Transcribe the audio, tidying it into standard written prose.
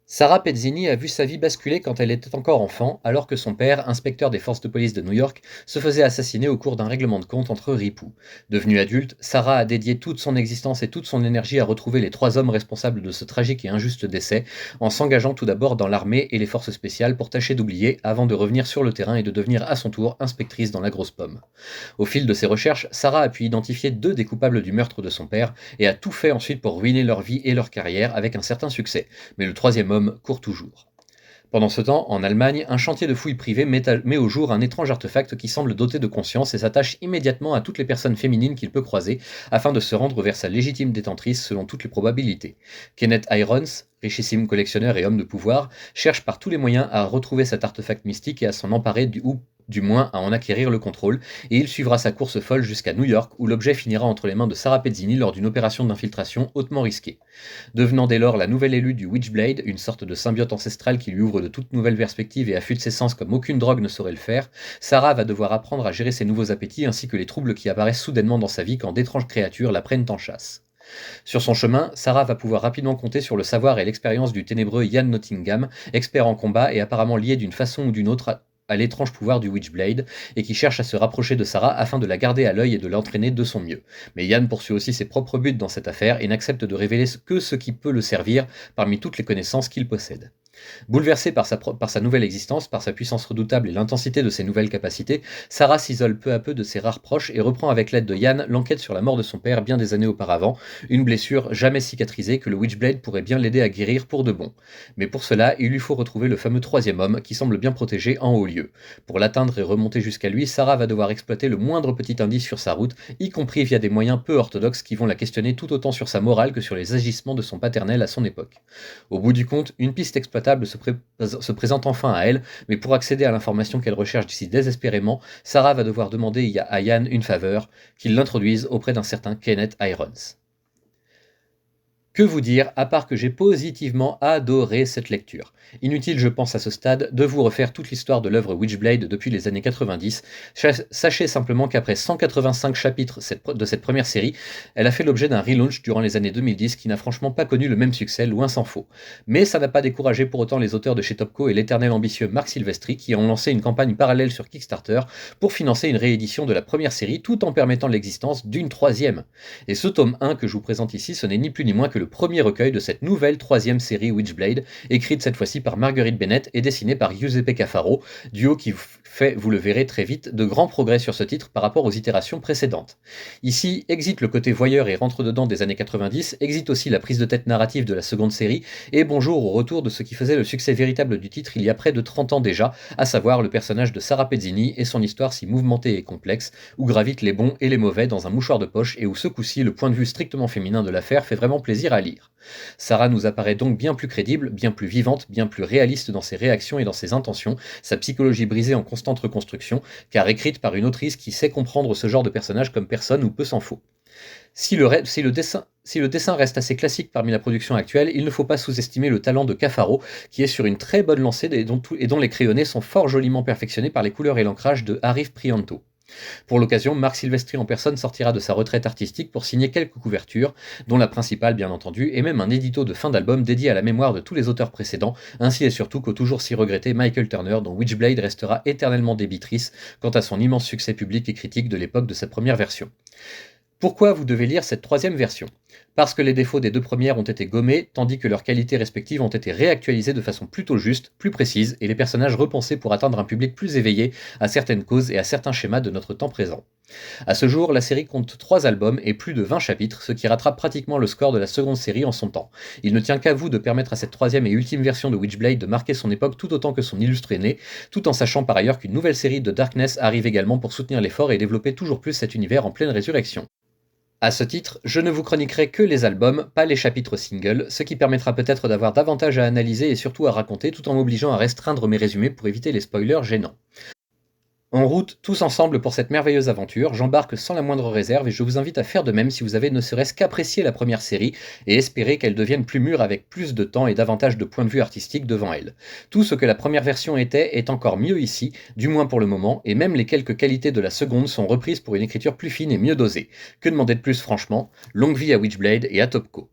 Sarah Pezzini a vu sa vie basculer quand elle était encore enfant, alors que son père, inspecteur des forces de police de New York, se faisait assassiner au cours d'un règlement de compte entre ripoux. Devenue adulte, Sarah a dédié toute son existence et toute son énergie à retrouver les trois hommes responsables de ce tragique et injuste décès, en s'engageant tout d'abord dans l'armée et les forces spéciales pour tâcher d'oublier, avant de revenir sur le terrain et de devenir à son tour inspectrice dans la grosse pomme. Au fil de ses recherches, Sarah a pu identifier deux des coupables du meurtre de son père et a tout fait ensuite pour ruiner leur vie et leur carrière avec un certain succès, mais le troisième homme court toujours. Pendant ce temps, en Allemagne, un chantier de fouilles privées met au jour un étrange artefact qui semble doté de conscience et s'attache immédiatement à toutes les personnes féminines qu'il peut croiser afin de se rendre vers sa légitime détentrice selon toutes les probabilités. Kenneth Irons, richissime collectionneur et homme de pouvoir, cherche par tous les moyens à retrouver cet artefact mystique et à s'en emparer ou du moins à en acquérir le contrôle, et il suivra sa course folle jusqu'à New York où l'objet finira entre les mains de Sarah Pezzini lors d'une opération d'infiltration hautement risquée. Devenant dès lors la nouvelle élue du Witchblade, une sorte de symbiote ancestrale qui lui ouvre de toutes nouvelles perspectives et affûte ses sens comme aucune drogue ne saurait le faire, Sarah va devoir apprendre à gérer ses nouveaux appétits ainsi que les troubles qui apparaissent soudainement dans sa vie quand d'étranges créatures la prennent en chasse. Sur son chemin, Sarah va pouvoir rapidement compter sur le savoir et l'expérience du ténébreux Ian Nottingham, expert en combat et apparemment lié d'une façon ou d'une autre à l'étrange pouvoir du Witchblade, et qui cherche à se rapprocher de Sarah afin de la garder à l'œil et de l'entraîner de son mieux. Mais Yann poursuit aussi ses propres buts dans cette affaire et n'accepte de révéler que ce qui peut le servir parmi toutes les connaissances qu'il possède. Bouleversée par sa nouvelle existence, par sa puissance redoutable et l'intensité de ses nouvelles capacités, Sarah s'isole peu à peu de ses rares proches et reprend avec l'aide de Yann l'enquête sur la mort de son père bien des années auparavant, une blessure jamais cicatrisée que le Witchblade pourrait bien l'aider à guérir pour de bon. Mais pour cela, il lui faut retrouver le fameux troisième homme qui semble bien protégé en haut lieu. Pour l'atteindre et remonter jusqu'à lui, Sarah va devoir exploiter le moindre petit indice sur sa route, y compris via des moyens peu orthodoxes qui vont la questionner tout autant sur sa morale que sur les agissements de son paternel à son époque. Au bout du compte, une piste exploitable se présente enfin à elle, mais pour accéder à l'information qu'elle recherche si désespérément, Sarah va devoir demander à Ian une faveur, qu'il l'introduise auprès d'un certain Kenneth Irons. Que vous dire, à part que j'ai positivement adoré cette lecture. Inutile, je pense à ce stade, de vous refaire toute l'histoire de l'œuvre Witchblade depuis les années 90. Sachez simplement qu'après 185 chapitres de cette première série, elle a fait l'objet d'un relaunch durant les années 2010 qui n'a franchement pas connu le même succès, loin s'en faut. Mais ça n'a pas découragé pour autant les auteurs de chez Topco et l'éternel ambitieux Marc Silvestri qui ont lancé une campagne parallèle sur Kickstarter pour financer une réédition de la première série tout en permettant l'existence d'une troisième. Et ce tome 1 que je vous présente ici, ce n'est ni plus ni moins que le premier recueil de cette nouvelle troisième série Witchblade, écrite cette fois-ci par Marguerite Bennett et dessinée par Giuseppe Cafaro, duo qui fait, vous le verrez très vite, de grands progrès sur ce titre par rapport aux itérations précédentes. Ici, exit le côté voyeur et rentre-dedans des années 90, exit aussi la prise de tête narrative de la seconde série, et bonjour au retour de ce qui faisait le succès véritable du titre il y a près de 30 ans déjà, à savoir le personnage de Sarah Pezzini et son histoire si mouvementée et complexe, où gravitent les bons et les mauvais dans un mouchoir de poche et où ce coup-ci, le point de vue strictement féminin de l'affaire fait vraiment plaisir à lire. Sarah nous apparaît donc bien plus crédible, bien plus vivante, bien plus réaliste dans ses réactions et dans ses intentions, sa psychologie brisée en constante reconstruction, car écrite par une autrice qui sait comprendre ce genre de personnage comme personne ou peu s'en faut. Si le dessin reste assez classique parmi la production actuelle, il ne faut pas sous-estimer le talent de Cafaro, qui est sur une très bonne lancée et dont les crayonnés sont fort joliment perfectionnés par les couleurs et l'ancrage de Arif Prianto. Pour l'occasion, Marc Silvestri en personne sortira de sa retraite artistique pour signer quelques couvertures, dont la principale bien entendu, et même un édito de fin d'album dédié à la mémoire de tous les auteurs précédents, ainsi et surtout qu'au toujours si regretté Michael Turner, dont Witchblade restera éternellement débitrice quant à son immense succès public et critique de l'époque de sa première version. Pourquoi vous devez lire cette troisième version? Parce que les défauts des deux premières ont été gommés, tandis que leurs qualités respectives ont été réactualisées de façon plutôt juste, plus précise, et les personnages repensés pour atteindre un public plus éveillé à certaines causes et à certains schémas de notre temps présent. À ce jour, la série compte 3 albums et plus de 20 chapitres, ce qui rattrape pratiquement le score de la seconde série en son temps. Il ne tient qu'à vous de permettre à cette troisième et ultime version de Witchblade de marquer son époque tout autant que son illustre aîné, tout en sachant par ailleurs qu'une nouvelle série de Darkness arrive également pour soutenir l'effort et développer toujours plus cet univers en pleine résurrection. À ce titre, je ne vous chroniquerai que les albums, pas les chapitres singles, ce qui permettra peut-être d'avoir davantage à analyser et surtout à raconter tout en m'obligeant à restreindre mes résumés pour éviter les spoilers gênants. En route, tous ensemble pour cette merveilleuse aventure, j'embarque sans la moindre réserve et je vous invite à faire de même si vous avez ne serait-ce qu'apprécié la première série et espérer qu'elle devienne plus mûre avec plus de temps et davantage de points de vue artistiques devant elle. Tout ce que la première version était est encore mieux ici, du moins pour le moment, et même les quelques qualités de la seconde sont reprises pour une écriture plus fine et mieux dosée. Que demander de plus franchement? Longue vie à Witchblade et à Topco.